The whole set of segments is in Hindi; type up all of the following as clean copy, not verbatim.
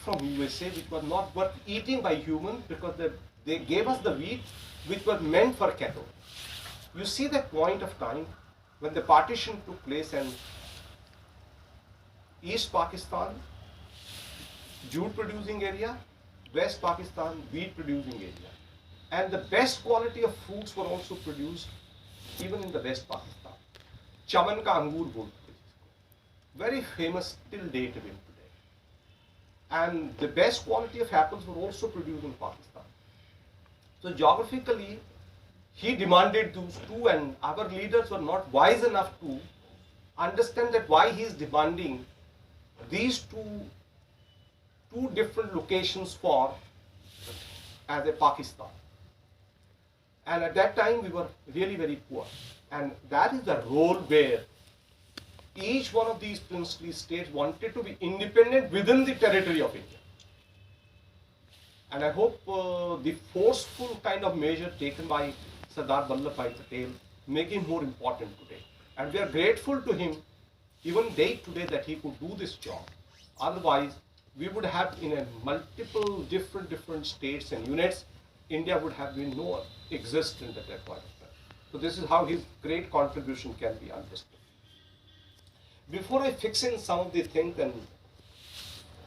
from USA which were not worth eating by humans because they gave us the wheat which was meant for cattle. You see that point of time when the partition took place and East Pakistan, jute producing area, West Pakistan, wheat producing area. And the best quality of fruits were also produced even in the West Pakistan. Chaman ka angur bolte hain, very famous till date even today. And the best quality of apples were also produced in Pakistan. So geographically, he demanded those two, and our leaders were not wise enough to understand that why he is demanding these two different locations for as a Pakistan. And at that time we were really very poor, and that is the role where each one of these princely states wanted to be independent within the territory of India. And I hope the forceful kind of measure taken by Sardar Vallabhbhai Patel make him more important today. And we are grateful to him even day today that he could do this job. Otherwise, we would have in a multiple different states and units, India would have been no existent at that point of time. So this is how his great contribution can be understood. Before I fix in some of the things and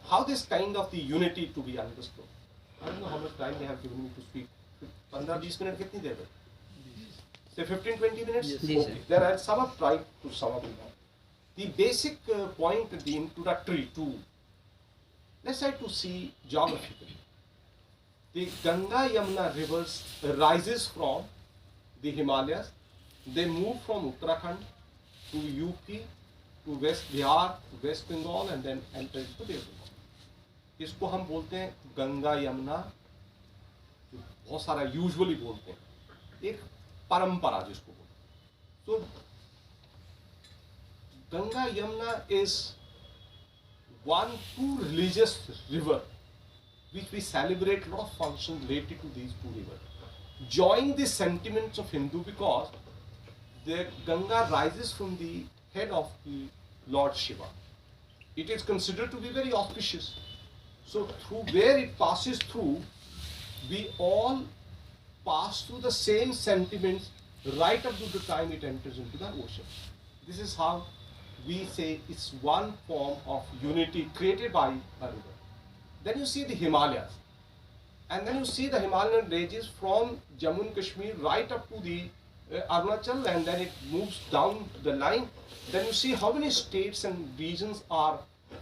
how this kind of the unity to be understood, I don't know how much time they have given me to speak. 15-20 minutes kitni der rahe? Say 15-20 minutes? Yes. Okay. Then I'll sum up, try to sum up that. The basic point, the introductory to, let's try to see geographically. The Ganga Yamuna rivers rises from the Himalayas. They move from Uttarakhand to UP, to West Bihar, to West Bengal, and then enter into Bengal. इसको हम बोलते हैं गंगा यमुना, बहुत सारा यूजुअली बोलते हैं, एक परंपरा जिसको बोलते हैं. So Ganga Yamuna is one true religious river which we celebrate a lot of functions related to these two rivers, join the sentiments of Hindu, because the Ganga rises from the head of the Lord Shiva. It is considered to be very auspicious. So through where it passes through, we all pass through the same sentiments right up to the time it enters into the ocean. This is how we say it's one form of unity created by a river. Then you see the Himalayas, and then you see the Himalayan ranges from Jammu and Kashmir right up to the Arunachal, and then it moves down the line. Then you see how many states and regions are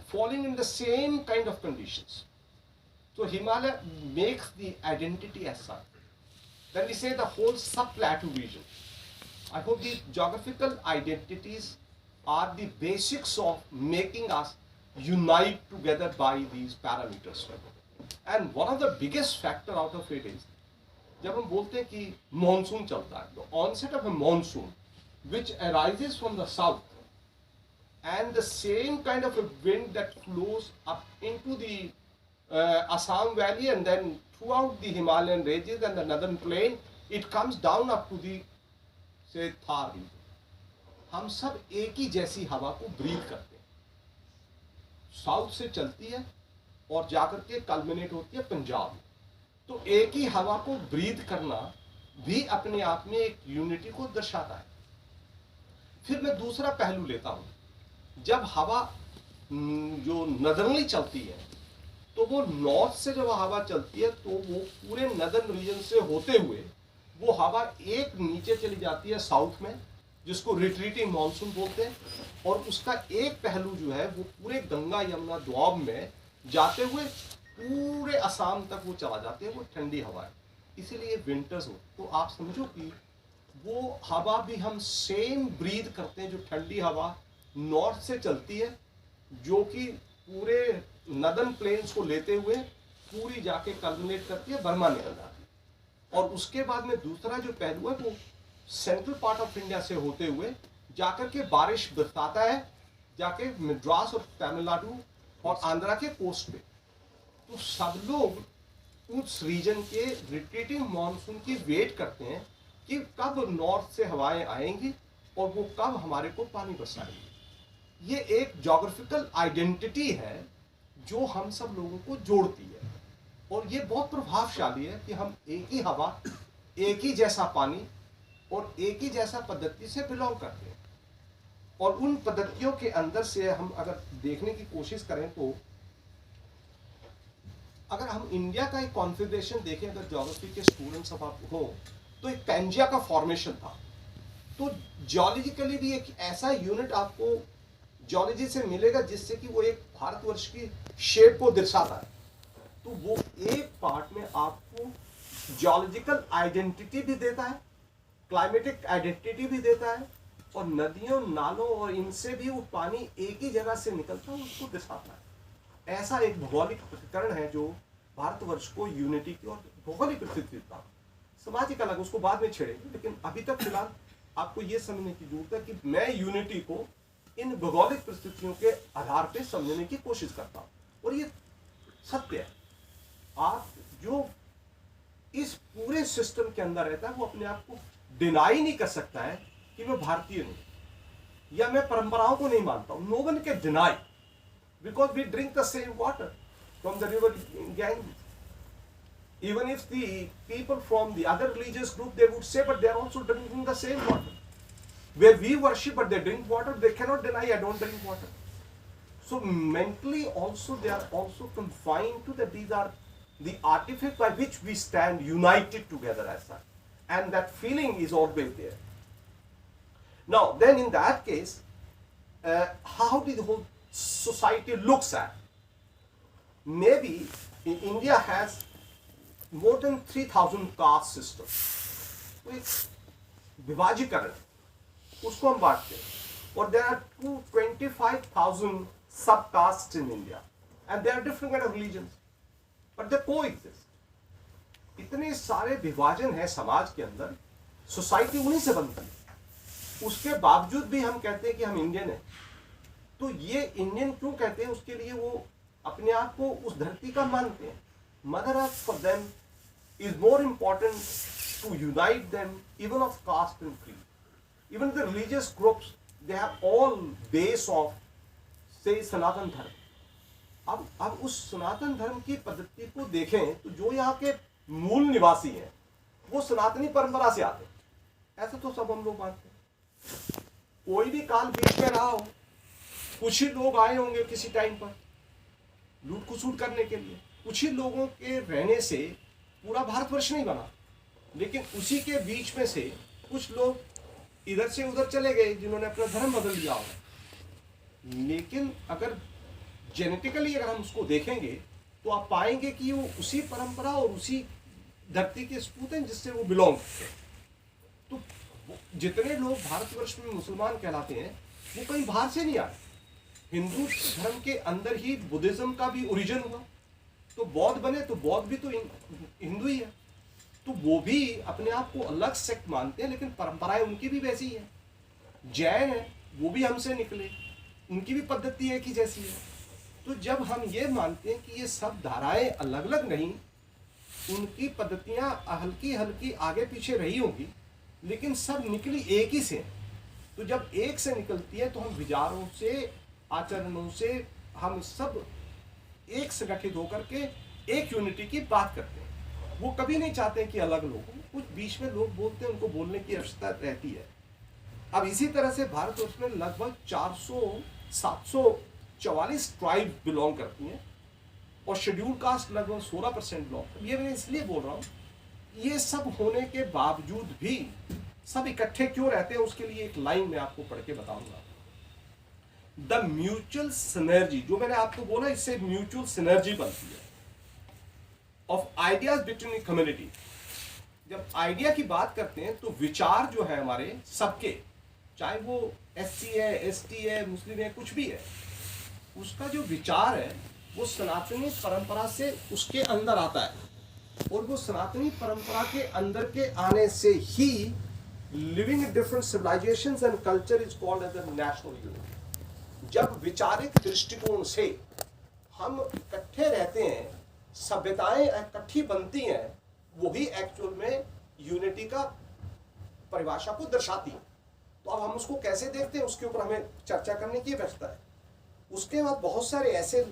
falling in the same kind of conditions. So Himalaya makes the identity as such. Then we say the whole sub-plateau region. I hope these geographical identities are the basics of making us unite together by these parameters. And one of the biggest factor out of it is, जब हम बोलते हैं कि monsoon चलता है, the onset of a monsoon which arises from the south, and the same kind of a wind that flows up into the Assam Valley and then throughout the Himalayan ranges and the northern plain, it comes down up to the say Thar region. हम सब एक ही जैसी हवा को ब्रीथ करते हैं, साउथ से चलती है और जाकर के कल्मिनेट होती है पंजाब में. तो एक ही हवा को ब्रीथ करना भी अपने आप में एक यूनिटी को दर्शाता है. फिर मैं दूसरा पहलू लेता हूं, जब हवा जो नदरली चलती है तो वो नॉर्थ से जब हवा चलती है तो वो पूरे नदर्न रीजन से होते हुए वो हवा एक नीचे चली जाती है साउथ में, जिसको रिट्रीटिंग मानसून बोलते हैं, और उसका एक पहलू जो है वो पूरे गंगा यमुना द्वाब में जाते हुए पूरे असम तक वो चला जाते हैं, वो ठंडी हवा है, इसीलिए विंटर्स हो. तो आप समझो कि वो हवा भी हम सेम ब्रीथ करते हैं, जो ठंडी हवा नॉर्थ से चलती है जो कि पूरे नदर्न प्लेन्स को लेते हुए पूरी जाके कल्मिनेट करती है, बर्मा निकल जाती है. और उसके बाद में दूसरा जो पहलू है वो सेंट्रल पार्ट ऑफ इंडिया से होते हुए जाकर के बारिश बरसाता है, जाके मद्रास और तमिलनाडु और आंध्रा के कोस्ट पे. तो सब लोग उस रीजन के रिट्रीटिंग मॉनसून की वेट करते हैं कि कब नॉर्थ से हवाएं आएंगी और वो कब हमारे को पानी बरसाएंगी. ये एक ज्योग्राफिकल आइडेंटिटी है जो हम सब लोगों को जोड़ती है। और ये बहुत प्रभावशाली है कि हम एक ही हवा, एक ही जैसा पानी और एक ही जैसा पद्धति से बिलोंग करते हैं। और उन पद्धतियों के अंदर से हम अगर देखने की कोशिश करें तो अगर हम इंडिया का एक कॉन्फ़िगरेशन देखें, अगर ज्योग्राफी के स्टूडेंट्स अब आप हो, तो एक पैंजिया का फॉर्मेशन था। तो जियोलॉजिकली भी एक ऐसा यूनिट आपको जियोलॉजी से मिलेगा जिससे कि वो एक भारतवर्ष की शेप को दर्शाता है। तो वो एक पार्ट में आपको जियोलॉजिकल आइडेंटिटी भी देता है, क्लाइमेटिक आइडेंटिटी भी देता है, और नदियों, नालों और इनसे भी वो पानी एक ही जगह से निकलता है, उसको दर्शाता है। ऐसा एक भौगोलिक प्रकरण है जो भारतवर्ष को यूनिटी की और भौगोलिक प्रतिनिधित्व, सामाजिक अलग, उसको बाद में छेड़ेंगे, लेकिन अभी तक फिलहाल आपको ये समझने की जरूरत है कि मैं यूनिटी को इन भौगोलिक परिस्थितियों के आधार पे समझने की कोशिश करता हूँ। और ये सत्य है। आप जो इस पूरे सिस्टम के अंदर रहता है वो अपने आप को डिनाई नहीं कर सकता है कि मैं भारतीय नहीं या मैं परंपराओं को नहीं मानता हूँ। No one can deny, because we drink the same water from the river Ganges. Even if the people from the other religious group, they would say, but they are also drinking the same water. Where we worship, but they drink water, they cannot deny I don't drink water. So mentally also they are also confined to that these are the artifice by which we stand united together as such. And that feeling is always there. Now, then in that case, how did the whole society looks at? Maybe in India has more than 3,000 caste systems. तो एक विभाजीकरण उसको हम बांटते हैं। और there are 25,000 subcastes in India and there are different kind of religions but they coexist. इतने सारे विभाजन है समाज के अंदर, सोसाइटी उन्हीं से बनती है। उसके बावजूद भी हम कहते हैं कि हम इंडियन हैं। तो ये इंडियन क्यों कहते हैं? उसके लिए वो अपने आप को उस धरती का मानते हैं। Mother earth for them is more important to unite them even of caste and creed. Even the religious groups they have all base of से सनातन धर्म। अब उस सनातन धर्म की पद्धति को देखें तो जो यहाँ के मूल निवासी हैं वो सनातनी परंपरा से आते हैं। ऐसा तो सब हम लोग मानते हैं। कोई भी काल बीच में रहा हो, कुछ ही लोग आए होंगे किसी टाइम पर लूट खसूट करने के लिए। कुछ ही लोगों के रहने से पूरा भारतवर्ष नहीं बना, लेकिन उसी के बीच में से कुछ लोग इधर से उधर चले गए जिन्होंने अपना धर्म बदल दिया होगा। लेकिन अगर जेनेटिकली अगर हम उसको देखेंगे तो आप पाएंगे कि वो उसी परंपरा और उसी धरती के सपूत हैं जिससे वो बिलोंग करते हैं। तो जितने लोग भारतवर्ष में मुसलमान कहलाते हैं वो कहीं बाहर से नहीं आए। हिंदू धर्म के अंदर ही बुद्धिज्म का भी ओरिजिन हुआ। तो बौद्ध बने तो बौद्ध भी तो हिंदू ही है। तो वो भी अपने आप को अलग सेक्ट मानते हैं, लेकिन परंपराएं उनकी भी वैसी ही है। जैन है वो भी हमसे निकले, उनकी भी पद्धति एक ही जैसी है। तो जब हम ये मानते हैं कि ये सब धाराएं अलग अलग नहीं, उनकी पद्धतियां हल्की हल्की आगे पीछे रही होगी, लेकिन सब निकली एक ही से। तो जब एक से निकलती है तो हम विचारों से, आचरणों से हम सब एक संगठित होकर के एक यूनिटी की बात करते हैं। वो कभी नहीं चाहते कि अलग लोग हों। कुछ बीच में लोग बोलते हैं, उनको बोलने की आवश्यकता रहती है। अब इसी तरह से भारतवर्ष में लगभग 744 ट्राइब बिलोंग करती हैं और शेड्यूल कास्ट लगभग 16% बिलोंग। ये मैं इसलिए बोल रहा हूँ, ये सब होने के बावजूद भी सब इकट्ठे क्यों रहते हैं, उसके लिए एक लाइन मैं आपको पढ़ के बताऊंगा। द म्यूचुअल सिनर्जी, जो मैंने आपको बोला, इससे म्यूचुअल सिनर्जी बनती है ऑफ आइडियाज बिटवीन कम्युनिटी। जब आइडिया की बात करते हैं तो विचार जो है हमारे सबके, चाहे वो SC है, ST है, मुस्लिम है, कुछ भी है, उसका जो विचार है वो सनातनी परंपरा से उसके अंदर आता है। और वो सनातनी परंपरा के अंदर के आने से ही living in different civilizations and culture is called as a national unity. जब विचारिक दृष्टिकोण से हम इकट्ठे रहते हैं, सभ्यताएं इकट्ठी बनती हैं, वही एक्चुअल में यूनिटी का परिभाषा को दर्शाती है। तो अब हम उसको कैसे देखते हैं उसके ऊपर हमें चर्चा करने की आवश्यकता है। उसके बाद बहुत सारे ऐसे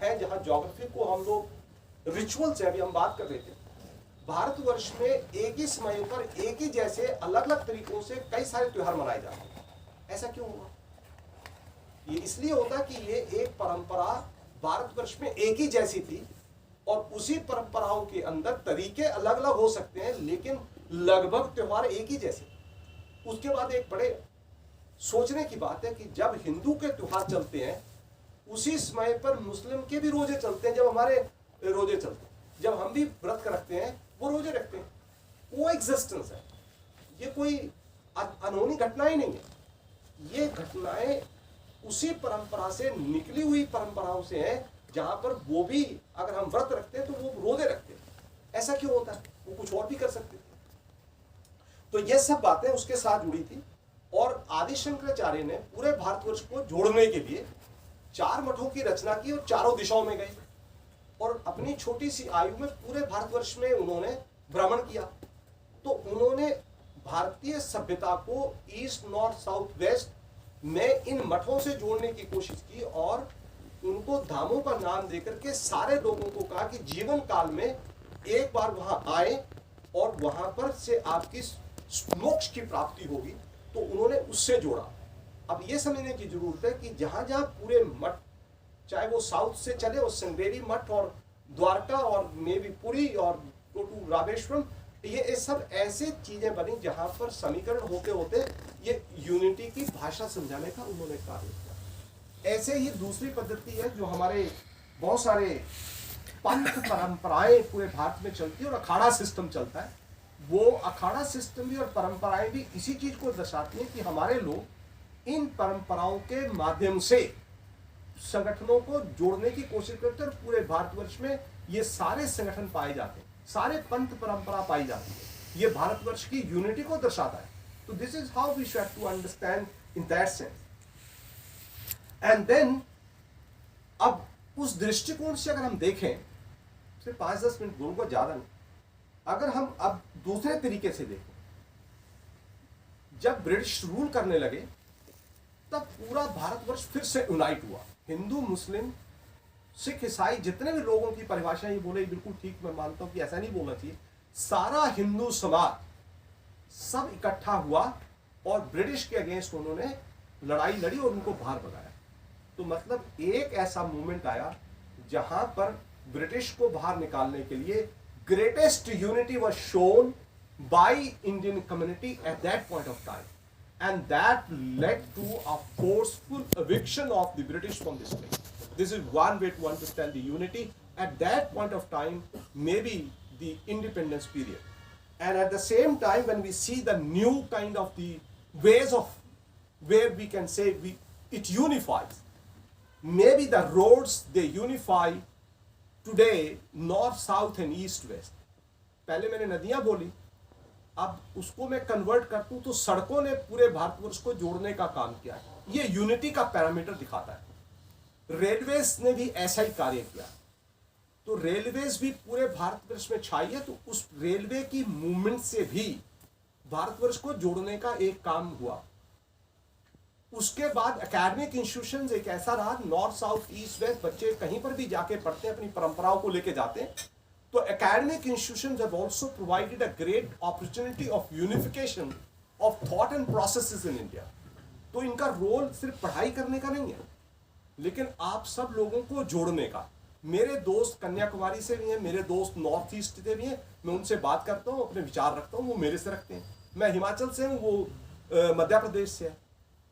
हैं जहां ज्योग्राफी को हम लोग रिचुअल से, अभी हम बात कर रहे थे, भारतवर्ष में एक ही समय पर एक ही जैसे अलग अलग तरीकों से कई सारे त्योहार मनाए जाते हैं। ऐसा क्यों हुआ? ये इसलिए होता कि ये एक परंपरा भारतवर्ष में एक ही जैसी थी और उसी परंपराओं के अंदर तरीके अलग अलग हो सकते हैं, लेकिन लगभग त्योहार एक ही जैसे। उसके बाद एक बड़े सोचने की बात है कि जब हिंदू के त्योहार चलते हैं उसी समय पर मुस्लिम के भी रोजे चलते हैं। जब हमारे रोजे चलते हैं, जब हम भी व्रत रखते हैं, वो रोजे रखते हैं। वो एग्जिस्टेंस है, ये कोई अनहोनी घटना ही नहीं है। ये घटनाएं उसी परंपरा से निकली हुई परंपराओं से हैं, जहां पर वो भी अगर हम व्रत रखते हैं तो वो रोजे रखते हैं। ऐसा क्यों होता है? वो कुछ और भी कर सकते थे। तो ये सब बातें उसके साथ जुड़ी थी और आदि शंकराचार्य ने पूरे भारतवर्ष को जोड़ने के लिए 4 मठों की रचना की और चारों दिशाओं में गए और अपनी छोटी सी आयु में पूरे भारतवर्ष में उन्होंने भ्रमण किया। तो उन्होंने भारतीय सभ्यता को ईस्ट, नॉर्थ, साउथ, वेस्ट में इन मठों से जोड़ने की कोशिश की और उनको धामों का नाम देकर के सारे लोगों को कहा कि जीवन काल में एक बार वहां आए और वहां पर से आपकी मोक्ष की प्राप्ति होगी। तो उन्होंने उससे जोड़ा। अब ये समझने की जरूरत है कि जहां जहां पूरे मठ, चाहे वो साउथ से चले, वो श्रृंगेरी मठ और द्वारका और मे बी पुरी और गो टू रामेश्वरम, ये सब ऐसे चीजें बनी जहां पर समीकरण होते होते ये यूनिटी की भाषा समझाने का उन्होंने कार्य किया। ऐसे ही दूसरी पद्धति है जो हमारे बहुत सारे पंथ परंपराएं पूरे भारत में चलती है और अखाड़ा सिस्टम चलता है। वो अखाड़ा सिस्टम भी और परंपराएं भी इसी चीज को दर्शाती हैं कि हमारे लोग इन परंपराओं के माध्यम से संगठनों को जोड़ने की कोशिश करते हैं और पूरे भारतवर्ष में ये सारे संगठन पाए जाते हैं, सारे पंथ परंपरा पाई जाती है। ये भारतवर्ष की यूनिटी को दर्शाता है। तो this is how we should to understand in that sense. And then अब उस दृष्टिकोण से अगर हम देखें, सिर्फ 5-10 मिनट बोलूंगा, ज्यादा नहीं, अगर हम अब दूसरे तरीके से देखें, जब ब्रिटिश रूल करने लगे तब पूरा भारतवर्ष फिर से यूनाइट हुआ। हिंदू, मुस्लिम, सिख, ईसाई, जितने भी लोगों की परिभाषा ये बोले बिल्कुल ठीक, मैं मानता हूं कि ऐसा नहीं बोलना चाहिए। सारा हिंदू समाज सब इकट्ठा हुआ और ब्रिटिश के अगेंस्ट उन्होंने लड़ाई लड़ी और उनको बाहर भगाया। तो मतलब एक ऐसा मूवमेंट आया जहां पर ब्रिटिश को बाहर निकालने के लिए greatest unity was shown by Indian community at that point of time, and that led to a forceful eviction of the British from this place. This is one way to understand the unity at that point of time, maybe the independence period. And at the same time, when we see the new kind of the ways of where we can say it unifies, maybe the roads they unify today, north, south and east, west. पहले मैंने नदियां बोली, अब उसको मैं कन्वर्ट कर दूं तो सड़कों ने पूरे भारतवर्ष को जोड़ने का काम किया है। ये यूनिटी का पैरामीटर दिखाता है। रेलवेज ने भी ऐसा ही कार्य किया। तो रेलवेज भी पूरे भारतवर्ष में छाई है, तो उस रेलवे की मूवमेंट से भी भारतवर्ष को जोड़ने का एक काम हुआ। उसके बाद एकेडमिक इंस्टीट्यूशंस एक ऐसा रहा, नॉर्थ, साउथ, ईस्ट, वेस्ट, बच्चे कहीं पर भी जाके पढ़ते हैं, अपनी परंपराओं को लेके जाते हैं। तो academic institutions have also provided a great opportunity of unification of thought and processes in India. तो इनका रोल सिर्फ पढ़ाई करने का नहीं है, लेकिन आप सब लोगों को जोड़ने का। मेरे दोस्त कन्याकुमारी से भी हैं, मेरे दोस्त नॉर्थ ईस्ट से भी हैं, मैं उनसे बात करता हूँ, अपने विचार रखता हूँ, वो मेरे से रखते हैं। मैं हिमाचल से हूँ, वो मध्य प्रदेश से है।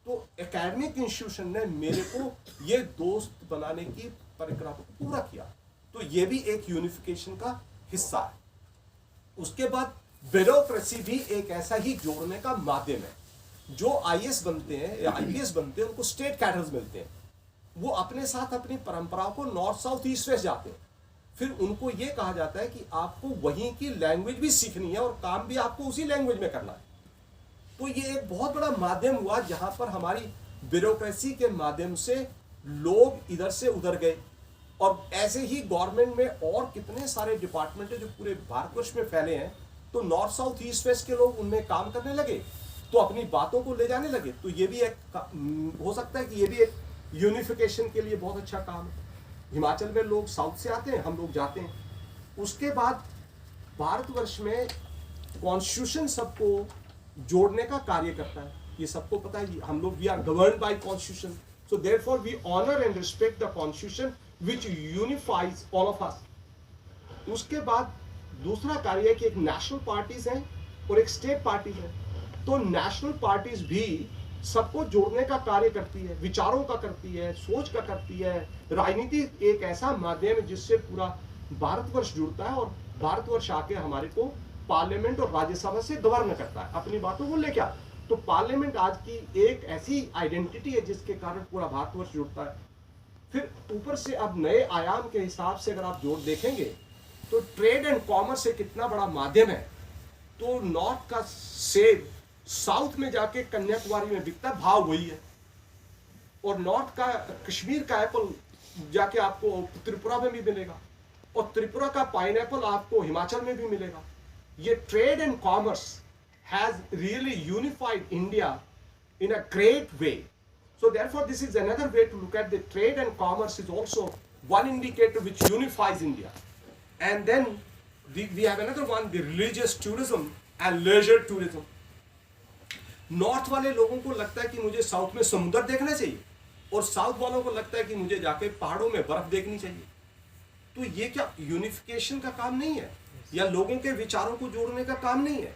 तो एकेडमिक इंस्टीट्यूशन ने मेरे को ये दोस्त बनाने की परिक्रमा को पूरा किया। तो ये भी एक यूनिफिकेशन का हिस्सा है। उसके बाद ब्यूरोक्रेसी भी एक ऐसा ही जोड़ने का माध्यम है। जो आईएएस बनते हैं या आईपीएस बनते हैं, उनको स्टेट कैडर्स मिलते हैं, वो अपने साथ अपनी परंपराओं को नॉर्थ, साउथ, ईस्ट, वेस्ट जाते हैं। फिर उनको ये कहा जाता है कि आपको वहीं की लैंग्वेज भी सीखनी है और काम भी आपको उसी लैंग्वेज में करना है। तो ये एक बहुत बड़ा माध्यम हुआ जहां पर हमारी ब्यूरोक्रेसी के माध्यम से लोग इधर से उधर गए। और ऐसे ही गवर्नमेंट में और कितने सारे डिपार्टमेंट है जो पूरे भारतवर्ष में फैले हैं। तो नॉर्थ, साउथ, ईस्ट, वेस्ट के लोग उनमें काम करने लगे, तो अपनी बातों को ले जाने लगे। तो ये भी एक हो सकता है कि ये भी एक यूनिफिकेशन के लिए बहुत अच्छा काम है। हिमाचल में लोग साउथ से आते हैं, हम लोग जाते हैं। उसके बाद भारतवर्ष में कॉन्स्टिट्यूशन सबको जोड़ने का कार्य करता है, ये सबको पता है। हम लोग we are govern by constitution, so therefore we honour and respect the constitution which unifies all of us. उसके बाद दूसरा कार्य है कि एक नेशनल पार्टीज हैं और एक स्टेट पार्टीज हैं। तो नेशनल पार्टीज भी सबको जोड़ने का कार्य करती है, विचारों का करती है, सोच का करती है। राजनीति एक ऐसा माध्यम है जिससे पूरा भारतवर्ष जुड़ता है और भारतवर्ष आके हमारे को पार्लियामेंट और राज्यसभा से गवर्न करता है, अपनी बातों को लेकर आता है। तो पार्लियामेंट आज की एक ऐसी आइडेंटिटी है जिसके कारण पूरा भारतवर्ष जुड़ता है। फिर ऊपर से अब नए आयाम के हिसाब से अगर आप जोड़ देखेंगे तो ट्रेड एंड कॉमर्स एक कितना बड़ा माध्यम है। तो नॉर्थ का सेब साउथ में जाके कन्याकुमारी में बिकता, भाव वही है। और नॉर्थ का कश्मीर का एप्पल जाके आपको त्रिपुरा में भी मिलेगा और त्रिपुरा का पाइनएप्पल आपको हिमाचल में भी मिलेगा। ये trade and commerce has really unified India in a great way. So therefore this is another way to look at the trade and commerce is also one indicator which unifies India. And then we have another one, the religious tourism and leisure tourism. North वाले लोगों को लगता है कि मुझे साउथ में समुद्र देखना चाहिए और साउथ वालों को लगता है कि मुझे जाके पहाड़ों में बर्फ देखनी चाहिए। तो ये क्या यूनिफिकेशन का काम नहीं है या लोगों के विचारों को जोड़ने का काम नहीं है?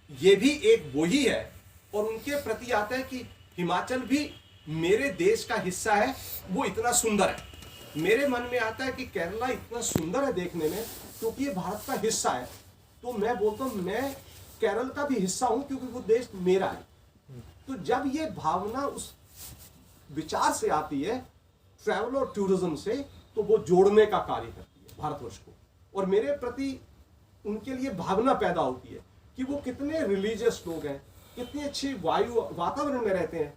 ये भी एक वही है। और उनके प्रति आता है कि हिमाचल भी मेरे देश का हिस्सा है, वो इतना सुंदर है। मेरे मन में आता है कि केरला इतना सुंदर है देखने में क्योंकि ये भारत का हिस्सा है। तो मैं बोलता हूँ मैं केरल का भी हिस्सा हूं क्योंकि वो देश मेरा है। तो जब ये भावना उस विचार से आती है ट्रैवल और टूरिज्म से, तो वो जोड़ने का कार्य करती है भारतवर्ष को। और मेरे प्रति उनके लिए भावना पैदा होती है कि वो कितने रिलीजियस लोग हैं, कितनी अच्छी वायु वातावरण में रहते हैं।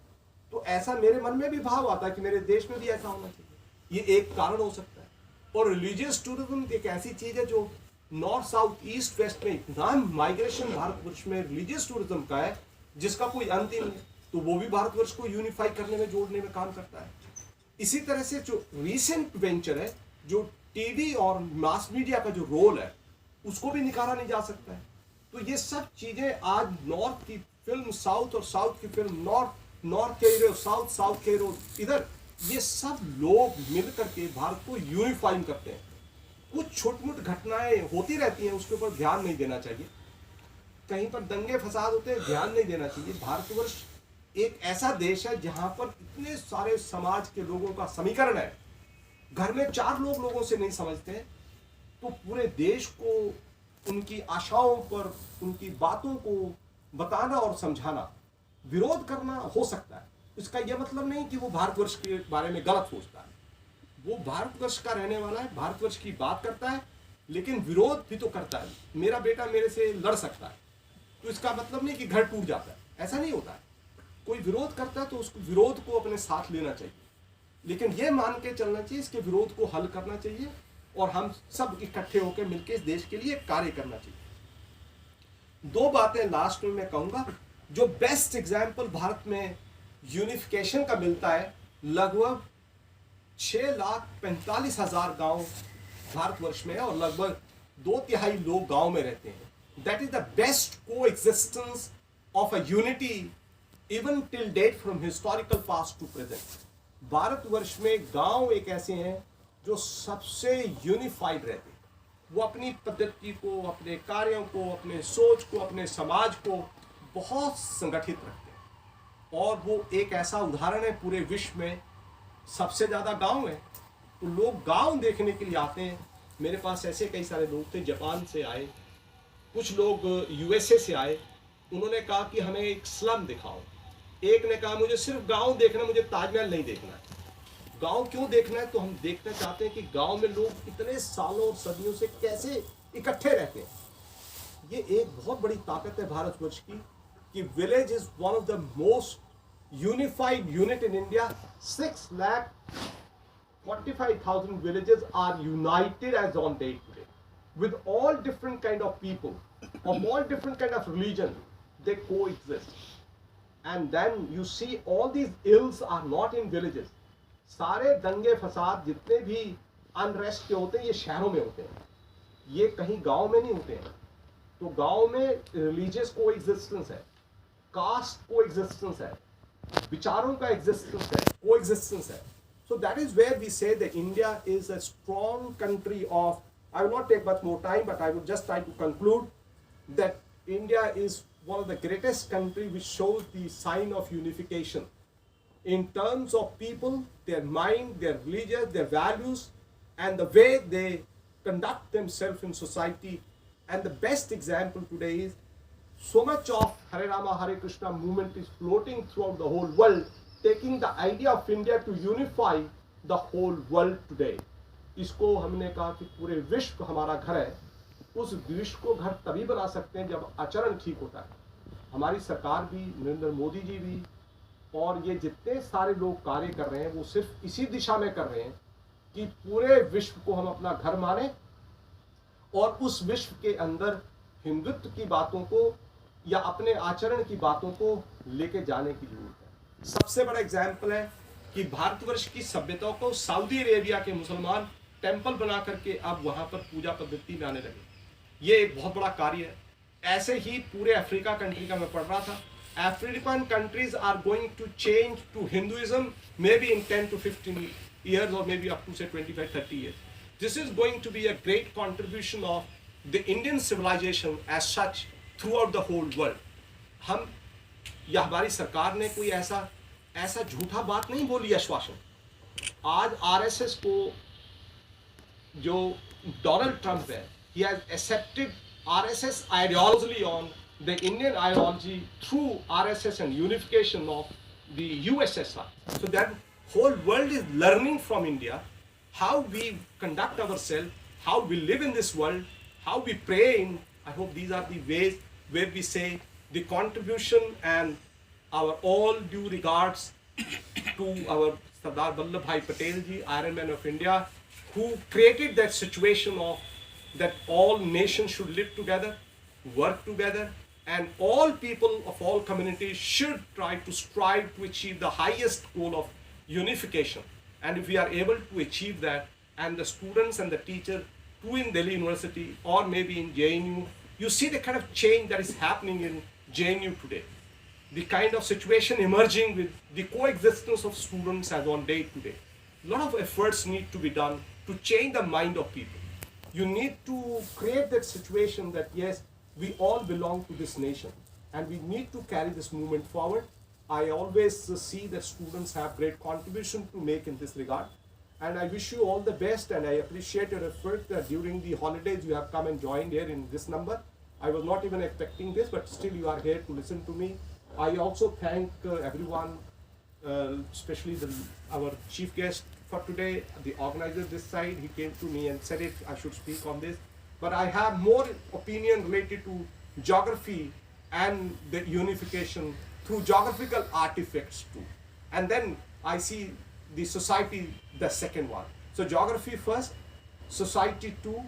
तो ऐसा मेरे मन में भी भाव आता है कि मेरे देश में भी ऐसा होना चाहिए। ये एक कारण हो सकता है। और रिलीजियस टूरिज्म एक ऐसी चीज है जो नॉर्थ साउथ ईस्ट वेस्ट में इतना माइग्रेशन भारतवर्ष में रिलीजियस टूरिज्म का है जिसका कोई अंत ही नहीं है। तो वो भी भारतवर्ष को यूनिफाई करने में, जोड़ने में काम करता है। इसी तरह से जो रीसेंट वेंचर है, जो टीवी और मास मीडिया का जो रोल है, उसको भी निकाला नहीं जा सकता है। तो ये सब चीजें आज नॉर्थ की फिल्म साउथ और साउथ की फिल्म नॉर्थ, नॉर्थ के हीरो साउथ, साउथ के हीरो इधर, ये सब लोग मिलकर के भारत को यूनिफाइंग करते हैं। कुछ छोटी मोटी घटनाएं होती रहती हैं, उसके ऊपर ध्यान नहीं देना चाहिए। कहीं पर दंगे फसाद होते हैं, ध्यान नहीं देना चाहिए। भारतवर्ष एक ऐसा देश है जहां पर इतने सारे समाज के लोगों का समीकरण है। घर में 4 लोग लोगों से नहीं समझते हैं, तो पूरे देश को उनकी आशाओं पर, उनकी बातों को बताना और समझाना, विरोध करना हो सकता है। इसका यह मतलब नहीं कि वो भारतवर्ष के बारे में गलत सोचता है। वो भारतवर्ष का रहने वाला है, भारतवर्ष की बात करता है, लेकिन विरोध भी तो करता है। मेरा बेटा मेरे से लड़ सकता है, तो इसका मतलब नहीं कि घर टूट जाता है, ऐसा नहीं होता है। कोई विरोध करता है तो उसको विरोध को अपने साथ लेना चाहिए, लेकिन ये मान के चलना चाहिए इसके विरोध को हल करना चाहिए और हम सब इकट्ठे होकर मिलकर इस देश के लिए कार्य करना चाहिए। 2 बातें लास्ट में मैं कहूंगा। जो बेस्ट एग्जाम्पल भारत में यूनिफिकेशन का मिलता है, लगभग 6,45,000 गांव भारतवर्ष में है और लगभग 2/3 लोग गांव में रहते हैं। That is the best coexistence of a unity even till date from historical past to present. Bharatvarsh में गांव एक ऐसे हैं जो सबसे यूनिफाइड रहते हैं। वो अपनी पद्धति को, अपने कार्यों को, अपने सोच को, अपने समाज को बहुत संगठित रखते हैं। और वो एक ऐसा उदाहरण है पूरे विश्व में, सबसे ज़्यादा गांव है। तो लोग गांव देखने के लिए आते हैं। मेरे पास ऐसे कई सारे लोग थे, जापान से आए, कुछ लोग यूएसए से आए। उन्होंने कहा कि हमें एक स्लम दिखाओ। एक ने कहा मुझे सिर्फ गांव देखना, मुझे ताजमहल नहीं देखना है। गांव क्यों देखना है? तो हम देखना चाहते हैं कि गांव में लोग इतने सालों और सदियों से कैसे इकट्ठे रहते हैं। ये एक बहुत बड़ी ताकत है भारतवर्ष की कि village is one of the most unified unit in India. 6,45,000 villages are united as on date today, with all different kind of people, of all different kind of religion. They coexist, and then you see all these ills are not in villages. सारे दंगे फसाद जितने भी अनरेस्ट के होते हैं ये शहरों में होते हैं, ये कहीं गांव में नहीं होते हैं। तो गांव में रिलीजियस को एग्जिस्टेंस है, कास्ट को एग्जिस्टेंस है, विचारों का एग्जिस्टेंस है, को एग्जिस्टेंस है. So that is where we say that India is a strong country of, I will not take much more time, but I will just try to conclude that India is one of the greatest country which shows the sign of unification in terms of people, their mind, their religion, their values, and the way they conduct themselves in society. And the best example today is so much of Hare Rama, Hare Krishna movement is floating throughout the whole world, taking the idea of India to unify the whole world today. इसको हमने कहा कि पूरे विश्व हमारा घर है. उस विश्व को घर तभी बना सकते हैं जब आचरण ठीक होता है. हमारी सरकार भी, नरेंद्र मोदी जी भी, और ये जितने सारे लोग कार्य कर रहे हैं वो सिर्फ इसी दिशा में कर रहे हैं कि पूरे विश्व को हम अपना घर माने और उस विश्व के अंदर हिंदुत्व की बातों को या अपने आचरण की बातों को लेके जाने की जरूरत है. सबसे बड़ा एग्जाम्पल है कि भारतवर्ष की सभ्यता को सऊदी अरेबिया के मुसलमान टेंपल बना करके अब वहां पर पूजा पद्धति में आने लगे. ये एक बहुत बड़ा कार्य है. ऐसे ही पूरे अफ्रीका कंट्री का मैं पढ़ रहा था. African countries are going to change to Hinduism maybe in 10 to 15 years or maybe up to say 25-30 years. This is going to be a great contribution of the Indian civilization as such throughout the whole world. हम या हमारी सरकार ने कोई ऐसा झूठा बात नहीं बोली आश्वासन. आज आरएसएस को जो डोनाल्ड ट्रंप है, he has accepted RSS ideology on the Indian ideology through RSS and unification of the USSR. So that whole world is learning from India how we conduct ourselves, how we live in this world, how we pray in. I hope these are the ways where we say the contribution and our all due regards to our Sardar Vallabhbhai Patel ji, Iron Man of India, who created that situation of that all nations should live together, work together, and all people of all communities should try to strive to achieve the highest goal of unification. And if we are able to achieve that, and the students and the teachers too in Delhi University or maybe in JNU, you see the kind of change that is happening in JNU today. The kind of situation emerging with the coexistence of students as on day to day. A lot of efforts need to be done to change the mind of people. You need to create that situation that yes, we all belong to this nation and we need to carry this movement forward. I always see that students have great contribution to make in this regard, and I wish you all the best, and I appreciate your effort that during the holidays you have come and joined here in this number. I was not even expecting this, but still you are here to listen to me. I also thank everyone, especially our chief guest for today, the organizer this side. He came to me and said I should speak on this. But I have more opinion related to geography and the unification through geographical artifacts too. And then I see the society, the second one. So geography first, society 2,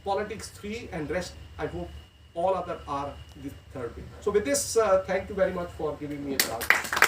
politics 3, and rest, I hope all other are the third way. So with this, thank you very much for giving me a chance.